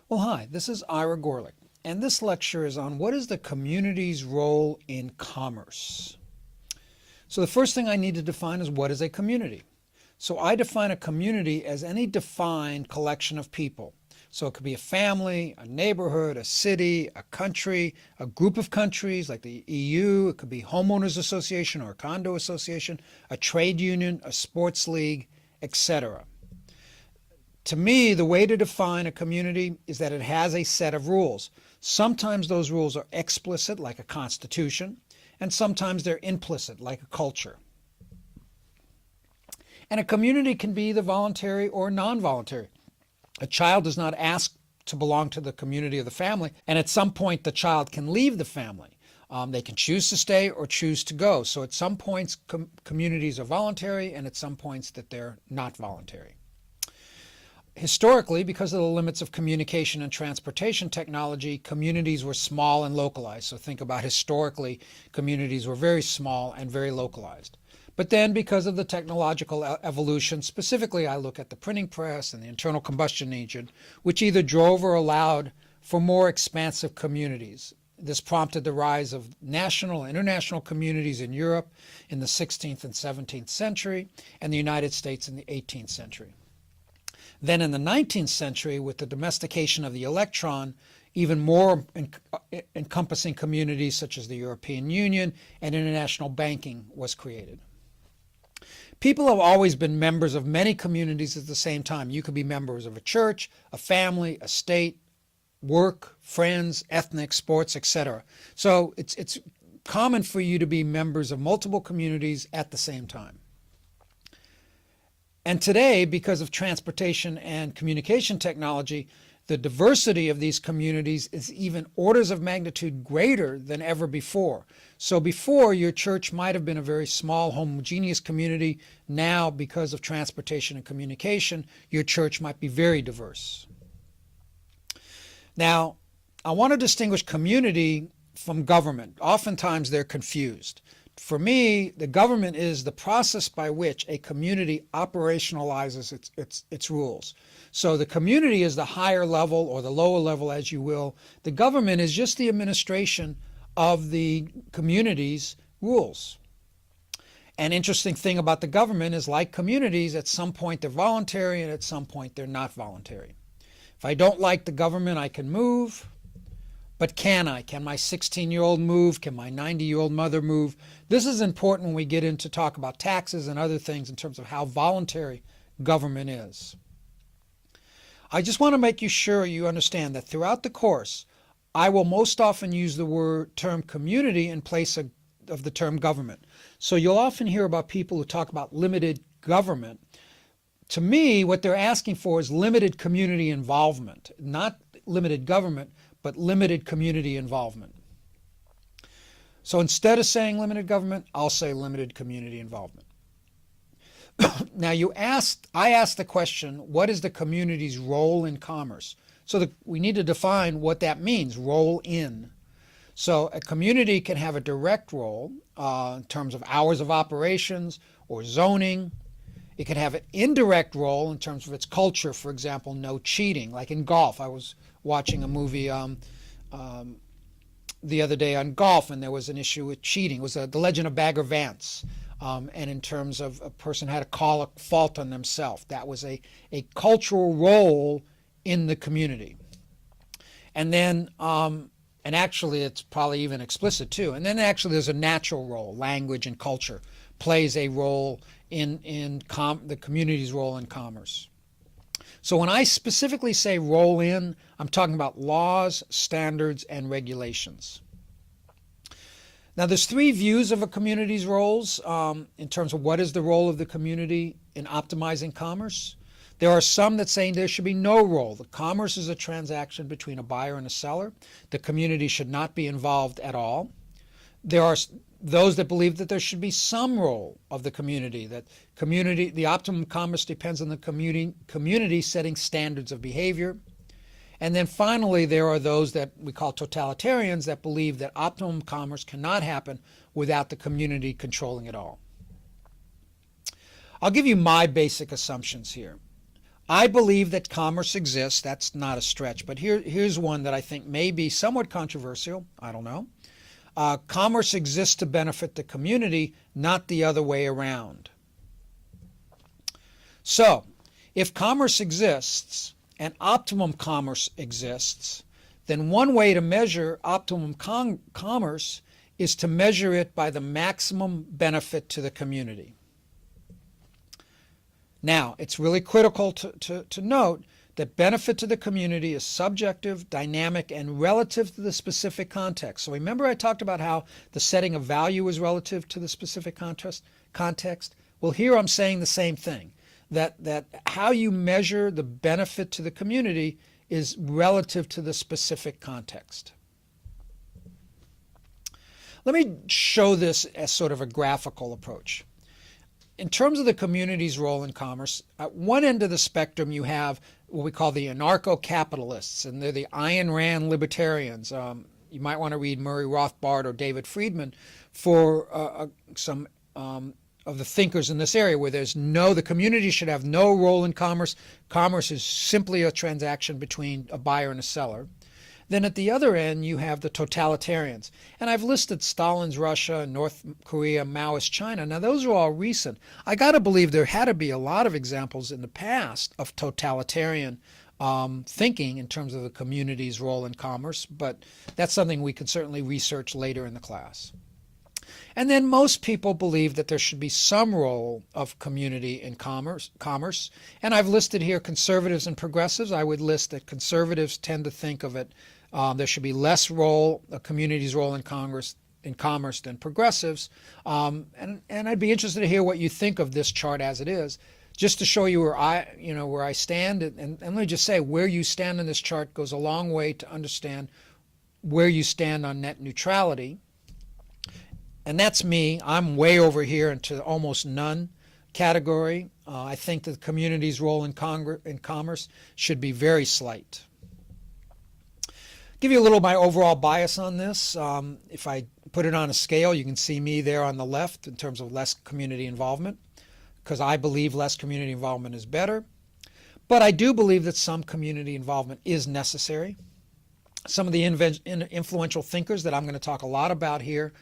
Well, hi, this is Ira Gorlick, and this lecture is on what is the community's role in commerce. So the first thing I need to define is what is a community. So I define a community as any defined collection of people. So it could be a family, a neighborhood, a city, a country, a group of countries like the EU. It could be homeowners association or a condo association, a trade union, a sports league, etc. To me, the way to define a community is that it has a set of rules. Sometimes those rules are explicit, like a constitution, and sometimes they're implicit, like a culture. And a community can be either voluntary or non-voluntary. A child does not ask to belong to the community of the family, and at some point the child can leave the family. They can choose to stay or choose to go. So at some points communities are voluntary, and at some points that they're not voluntary. Historically, because of the limits of communication and transportation technology, communities were small and localized. So think about historically, communities were very small and very localized. But then because of the technological evolution, specifically I look at the printing press and the internal combustion engine, which either drove or allowed for more expansive communities. This prompted the rise of national and international communities in Europe in the 16th and 17th century, and the United States in the 18th century. Then in the 19th century, with the domestication of the electron, even more encompassing communities such as the European Union and international banking was created. People have always been members of many communities at the same time. You could be members of a church, a family, a state, work, friends, ethnic, sports, etc. So it's common for you to be members of multiple communities at the same time. And today, because of transportation and communication technology, the diversity of these communities is even orders of magnitude greater than ever before. So before, your church might have been a very small, homogeneous community. Now, because of transportation and communication, your church might be very diverse. Now, I want to distinguish community from government. Oftentimes, they're confused. For me, the government is the process by which a community operationalizes its rules. So the community is the higher level or the lower level, as you will. The government is just the administration of the community's rules. An interesting thing about the government is, like communities, at some point they're voluntary and at some point they're not voluntary. If I don't like the government, I can move. But can I? Can my 16-year-old move? Can my 90-year-old mother move? This is important when we get into talk about taxes and other things in terms of how voluntary government is. I just want to make you sure you understand that throughout the course, I will most often use the term community in place of the term government. So you'll often hear about people who talk about limited government. To me, what they're asking for is limited community involvement, not limited government, but limited community involvement. So instead of saying limited government, I'll say limited community involvement. Now I asked the question, what is the community's role in commerce? So we need to define what that means, role in. So a community can have a direct role in terms of hours of operations or zoning. It can have an indirect role in terms of its culture, for example, no cheating, like in golf. I was watching a movie the other day on golf, and there was an issue with cheating. It was The Legend of Bagger Vance. And in terms of a person had to call a fault on themselves. That was a cultural role in the community. And then, and actually it's probably even explicit too. And then actually there's a natural role. Language and culture plays a role in the community's role in commerce. So when I specifically say role in, I'm talking about laws, standards, and regulations. Now there's three views of a community's roles in terms of what is the role of the community in optimizing commerce. There are some that say there should be no role. The commerce is a transaction between a buyer and a seller. The community should not be involved at all. There are those that believe that there should be some role of the community, the optimum commerce depends on the community setting standards of behavior. And then finally, there are those that we call totalitarians that believe that optimum commerce cannot happen without the community controlling it all. I'll give you my basic assumptions here. I believe that commerce exists. That's not a stretch, but here's one that I think may be somewhat controversial. I don't know. Commerce exists to benefit the community, not the other way around. So, if commerce exists and optimum commerce exists, then one way to measure optimum commerce is to measure it by the maximum benefit to the community. Now, it's really critical to note that benefit to the community is subjective, dynamic, and relative to the specific context. So remember I talked about how the setting of value is relative to the specific context? Well, here I'm saying the same thing, that how you measure the benefit to the community is relative to the specific context. Let me show this as sort of a graphical approach. In terms of the community's role in commerce, at one end of the spectrum you have what we call the anarcho-capitalists, and they're the Ayn Rand libertarians. You might want to read Murray Rothbard or David Friedman for some of the thinkers in this area, where the community should have no role in commerce. Commerce is simply a transaction between a buyer and a seller. Then at the other end, you have the totalitarians. And I've listed Stalin's Russia, North Korea, Maoist China. Now, those are all recent. I got to believe there had to be a lot of examples in the past of totalitarian thinking in terms of the community's role in commerce, but that's something we could certainly research later in the class. And then most people believe that there should be some role of community in commerce. And I've listed here conservatives and progressives. I would list that conservatives tend to think of it, there should be less role, a community's role in commerce than progressives. And I'd be interested to hear what you think of this chart as it is, just to show you where I stand. And let me just say, where you stand in this chart goes a long way to understand where you stand on net neutrality. And that's me. I'm way over here into almost none category. I think that the community's role in commerce should be very slight. Give you a little of my overall bias on this. If I put it on a scale, you can see me there on the left in terms of less community involvement, because I believe less community involvement is better. But I do believe that some community involvement is necessary. Some of the influential thinkers that I'm going to talk a lot about here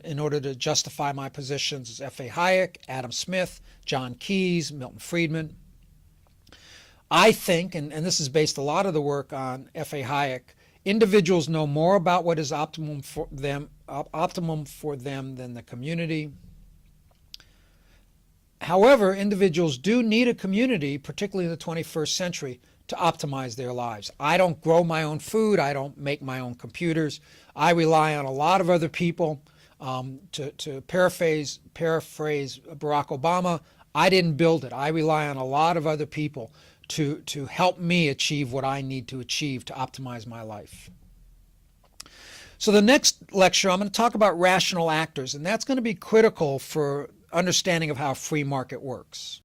in order to justify my positions is F.A. Hayek, Adam Smith, John Keyes, Milton Friedman. I think, and this is based a lot of the work on F.A. Hayek, individuals know more about what is optimum for them than the community. However, individuals do need a community, particularly in the 21st century, to optimize their lives. I don't grow my own food. I don't make my own computers. I rely on a lot of other people. To paraphrase Barack Obama, I didn't build it. I rely on a lot of other people to help me achieve what I need to achieve to optimize my life. So the next lecture, I'm going to talk about rational actors, and that's going to be critical for understanding of how free market works.